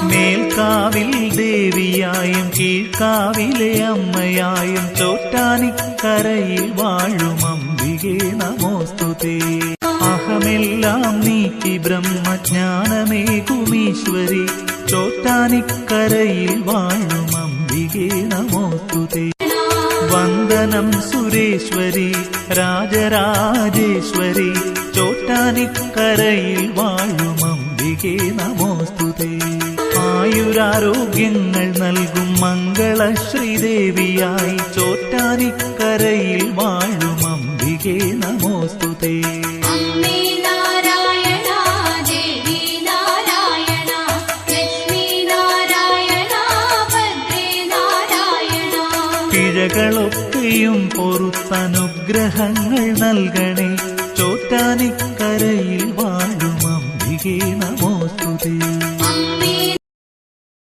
മേൽക്കാവിൽ ദേവിയായും കീഴ്ക്കാവിലെ അമ്മയായും ചോറ്റാനിക്കരയിൽ വാഴും അംബികേ നമോസ്തുതേ. അഹമെല്ലാം നീക്കി ബ്രഹ്മജ്ഞാനമേകുമീശ്വരി ചോറ്റാനിക്കരയിൽ വാഴും അംബികേ നമോസ്തുതേ. വന്ദനം സുരേശ്വരി രാജരാജേശ്വരി ചോറ്റാനിക്കരയിൽ വാഴും അംബികേ നമോസ്തുതേ. ആയുരാരോഗ്യങ്ങൾ നൽകും മംഗളശ്രീദേവിയായി ചോറ്റാനിക്കരയിൽ വാഴും അംബികേ നമോസ്തുതേ. പിഴകളൊക്കെയും പൊറുത്തനുഗ്രഹങ്ങൾ നൽകണേ ചോറ്റാനിക്കരയിൽ വാഴും അംബികേ നമോസ്തുതേ.